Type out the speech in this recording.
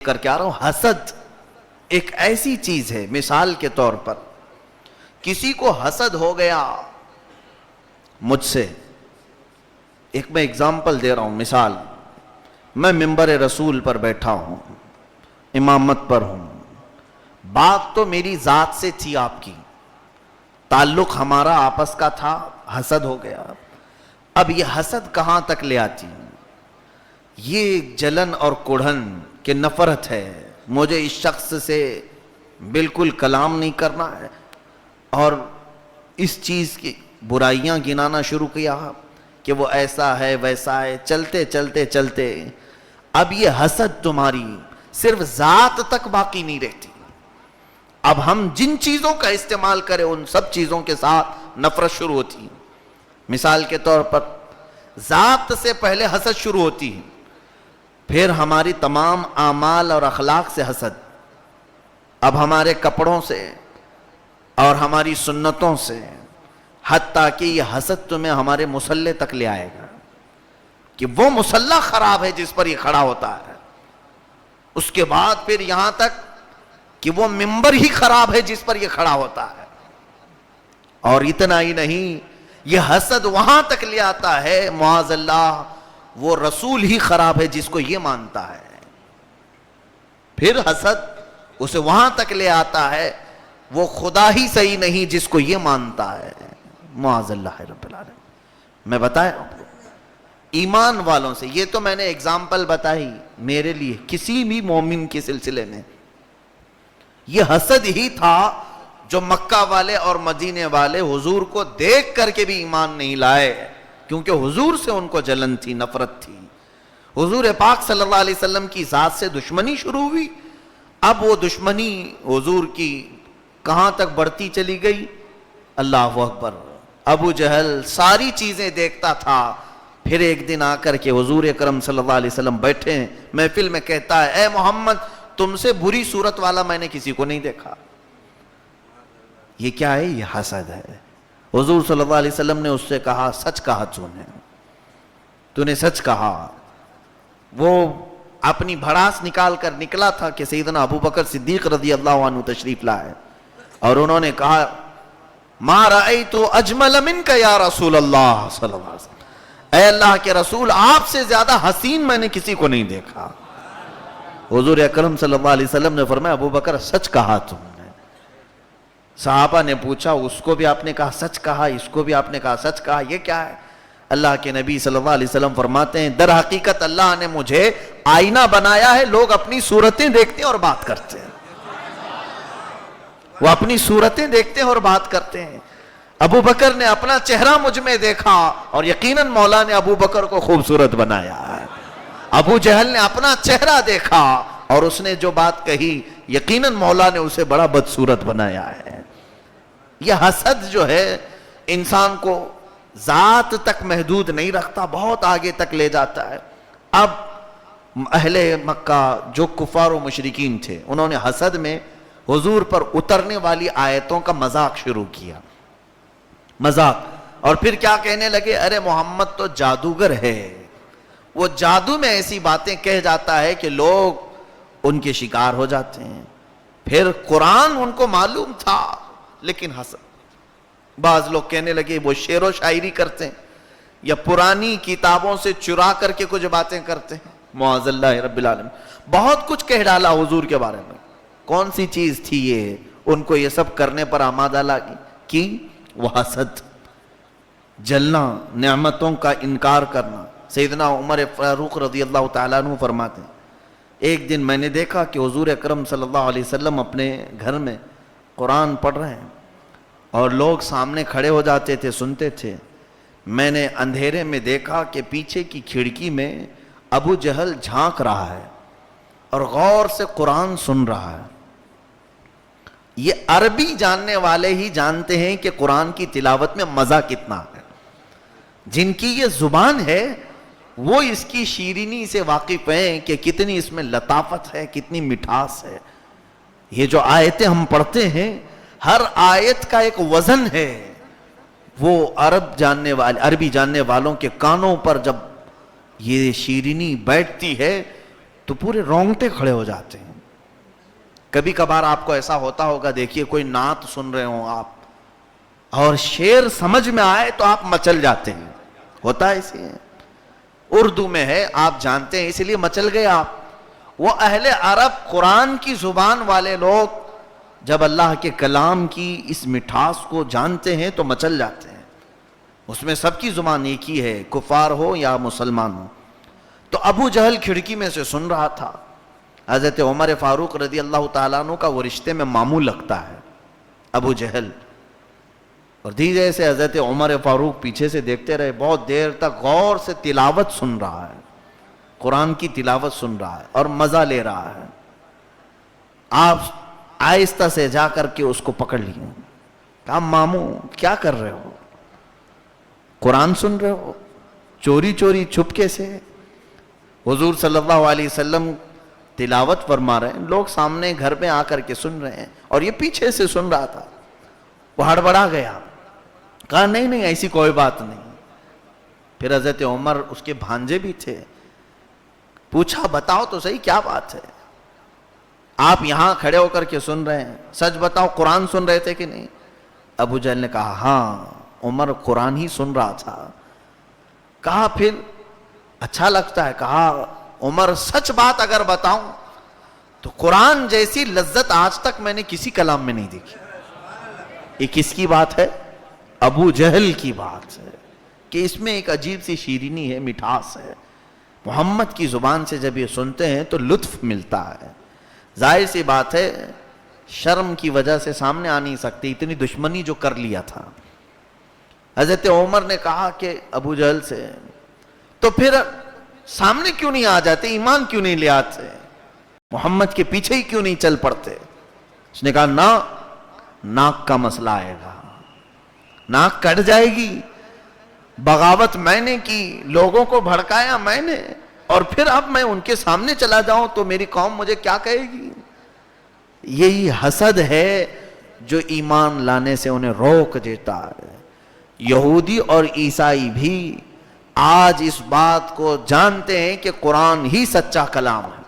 کر کے آ رہا ہوں. حسد ایک ایسی چیز ہے، مثال کے طور پر کسی کو حسد ہو گیا مجھ سے. ایک میں اگزامپل دے رہا ہوں، مثال. میں منبر رسول پر بیٹھا ہوں، امامت پر ہوں، بات تو میری ذات سے تھی، آپ کی تعلق ہمارا آپس کا تھا، حسد ہو گیا. اب یہ حسد کہاں تک لے آتی؟ یہ جلن اور کڑھن کہ نفرت ہے، مجھے اس شخص سے بالکل کلام نہیں کرنا ہے، اور اس چیز کی برائیاں گنانا شروع کیا کہ وہ ایسا ہے ویسا ہے. چلتے چلتے چلتے اب یہ حسد تمہاری صرف ذات تک باقی نہیں رہتی. اب ہم جن چیزوں کا استعمال کریں ان سب چیزوں کے ساتھ نفرت شروع ہوتی ہے. مثال کے طور پر ذات سے پہلے حسد شروع ہوتی ہے، پھر ہماری تمام اعمال اور اخلاق سے حسد، اب ہمارے کپڑوں سے اور ہماری سنتوں سے، حتیٰ کہ یہ حسد تمہیں ہمارے مصلے تک لے آئے گا کہ وہ مصلی خراب ہے جس پر یہ کھڑا ہوتا ہے. اس کے بعد پھر یہاں تک کہ وہ ممبر ہی خراب ہے جس پر یہ کھڑا ہوتا ہے. اور اتنا ہی نہیں، یہ حسد وہاں تک لے آتا ہے معاذ اللہ وہ رسول ہی خراب ہے جس کو یہ مانتا ہے. پھر حسد اسے وہاں تک لے آتا ہے وہ خدا ہی صحیح نہیں جس کو یہ مانتا ہے. معاذ اللہ رب العالمین. میں بتایا ایمان والوں سے، یہ تو میں نے اگزامپل بتائی میرے لیے، کسی بھی مومن کے سلسلے میں یہ حسد ہی تھا جو مکہ والے اور مدینے والے حضور کو دیکھ کر کے بھی ایمان نہیں لائے، کیونکہ حضور سے ان کو جلن تھی، نفرت تھی. حضور پاک صلی اللہ علیہ وسلم کی ذات سے دشمنی شروع ہوئی. اب وہ دشمنی حضور کی کہاں تک بڑھتی چلی گئی؟ اللہ اکبر. ابو جہل ساری چیزیں دیکھتا تھا، پھر ایک دن آ کر کے حضور اکرم صلی اللہ علیہ وسلم بیٹھے ہیں محفل میں، کہتا ہے اے محمد تم سے بری صورت والا میں نے کسی کو نہیں دیکھا. یہ کیا ہے؟ یہ حسد ہے. حضور صلی اللہ علیہ وسلم نے اس سے کہا سچ کہا تو نے سچ کہا. وہ اپنی بھڑاس نکال کر نکلا تھا کہ سیدنا ابو بکر صدیق رضی اللہ عنہ تشریف لائے، اور انہوں نے کہا ما رأیت اجمل منک یا رسول اللہ صلی اللہ علیہ وسلم، اے اللہ کے رسول آپ سے زیادہ حسین میں نے کسی کو نہیں دیکھا. حضور اکرم صلی اللہ علیہ وسلم نے فرمایا ابو بکر سچ کہا تم نے. صحابہ نے پوچھا اس کو بھی آپ نے کہا سچ کہا، اس کو بھی آپ نے کہا سچ کہا، یہ کیا ہے؟ اللہ کے نبی صلی اللہ علیہ وسلم فرماتے ہیں در حقیقت اللہ نے مجھے آئینہ بنایا ہے، لوگ اپنی صورتیں دیکھتے ہیں اور بات کرتے ہیں. وہ اپنی صورتیں دیکھتے ہیں اور بات کرتے ہیں. ابو بکر نے اپنا چہرہ مجھ میں دیکھا اور یقیناً مولا نے ابو بکر کو خوبصورت بنایا ہے. ابو جہل نے اپنا چہرہ دیکھا اور اس نے جو بات کہی یقیناً مولا نے اسے بڑا بدصورت بنایا ہے. یہ حسد جو ہے انسان کو ذات تک محدود نہیں رکھتا، بہت آگے تک لے جاتا ہے. اب اہل مکہ جو کفار و مشرکین تھے انہوں نے حسد میں حضور پر اترنے والی آیتوں کا مذاق شروع کیا، مذاق. اور پھر کیا کہنے لگے؟ ارے محمد تو جادوگر ہے، وہ جادو میں ایسی باتیں کہہ جاتا ہے کہ لوگ ان کے شکار ہو جاتے ہیں. پھر قرآن ان کو معلوم تھا لیکن حسد. بعض لوگ کہنے لگے وہ شعر و شاعری کرتے ہیں یا پرانی کتابوں سے چرا کر کے کچھ باتیں کرتے ہیں. معاذ اللہ رب العالمین. بہت کچھ کہہ ڈالا حضور کے بارے میں. کون سی چیز تھی یہ ان کو یہ سب کرنے پر آمادہ لگی؟ کی وہ حسد، جلنا، نعمتوں کا انکار کرنا. سیدنا عمر فاروق رضی اللہ تعالیٰ عنہ فرماتے ہیں ایک دن میں نے دیکھا کہ حضور اکرم صلی اللہ علیہ وسلم اپنے گھر میں قرآن پڑھ رہے ہیں اور لوگ سامنے کھڑے ہو جاتے تھے، سنتے تھے. میں نے اندھیرے میں دیکھا کہ پیچھے کی کھڑکی میں ابو جہل جھانک رہا ہے اور غور سے قرآن سن رہا ہے. یہ عربی جاننے والے ہی جانتے ہیں کہ قرآن کی تلاوت میں مزہ کتنا ہے. جن کی یہ زبان ہے وہ اس کی شیرینی سے واقف ہیں کہ کتنی اس میں لطافت ہے، کتنی مٹھاس ہے. یہ جو آیتیں ہم پڑھتے ہیں ہر آیت کا ایک وزن ہے. وہ عربی جاننے والوں کے کانوں پر جب یہ شیرینی بیٹھتی ہے تو پورے رونگٹے کھڑے ہو جاتے ہیں. کبھی کبھار آپ کو ایسا ہوتا ہوگا, دیکھیے کوئی نعت سن رہے ہوں آپ اور شعر سمجھ میں آئے تو آپ مچل جاتے ہیں. ہوتا ہے اسی ہے, اردو میں ہے آپ جانتے ہیں, اسی لیے مچل گئے آپ. وہ اہل عرب قرآن کی زبان والے لوگ جب اللہ کے کلام کی اس مٹھاس کو جانتے ہیں تو مچل جاتے ہیں. اس میں سب کی زبان ایک ہی ہے, کفار ہو یا مسلمان ہو. تو ابو جہل کھڑکی میں سے سن رہا تھا. حضرت عمر فاروق رضی اللہ تعالیٰ عنہ کا وہ رشتے میں ماموں لگتا ہے ابو جہل. اور دھیرے سے حضرت عمر فاروق پیچھے سے دیکھتے رہے, بہت دیر تک غور سے تلاوت سن رہا ہے, قرآن کی تلاوت سن رہا ہے اور مزہ لے رہا ہے. آپ آہستہ سے جا کر کے اس کو پکڑ لیے, کہا ماموں کیا کر رہے ہو, قرآن سن رہے ہو چوری چوری چھپکے سے؟ حضور صلی اللہ علیہ وسلم تلاوت فرما رہے ہیں, لوگ سامنے گھر میں آ کر کے سن رہے ہیں اور یہ پیچھے سے سن رہا تھا. وہ ہڑبڑا گیا, کہا نہیں نہیں ایسی کوئی بات نہیں. پھر حضرت عمر اس کے بھانجے بھی تھے, پوچھا بتاؤ تو صحیح کیا بات ہے, آپ یہاں کھڑے ہو کر کے سن رہے ہیں, سچ بتاؤ قرآن سن رہے تھے کہ نہیں؟ ابو جہل نے کہا ہاں عمر قرآن ہی سن رہا تھا. کہا پھر اچھا لگتا ہے؟ کہا عمر سچ بات اگر بتاؤں تو قرآن جیسی لذت آج تک میں نے کسی کلام میں نہیں دیکھی. یہ کس کی بات ہے؟ ابو جہل کی بات ہے کہ اس میں ایک عجیب سی شیرینی ہے, مٹھاس ہے. محمد کی زبان سے جب یہ سنتے ہیں تو لطف ملتا ہے. ظاہر سی بات ہے شرم کی وجہ سے سامنے آ نہیں سکتی, اتنی دشمنی جو کر لیا تھا. حضرت عمر نے کہا کہ ابو جہل سے تو پھر سامنے کیوں نہیں آ جاتے, ایمان کیوں نہیں لے آتے, محمد کے پیچھے ہی کیوں نہیں چل پڑتے؟ اس نے کہا نا, ناک کا مسئلہ آئے گا, ناک کٹ جائے گی. بغاوت میں نے کی, لوگوں کو بھڑکایا میں نے, اور پھر اب میں ان کے سامنے چلا جاؤں تو میری قوم مجھے کیا کہے گی؟ یہی حسد ہے جو ایمان لانے سے انہیں روک دیتا ہے. یہودی اور عیسائی بھی آج اس بات کو جانتے ہیں کہ قرآن ہی سچا کلام ہے.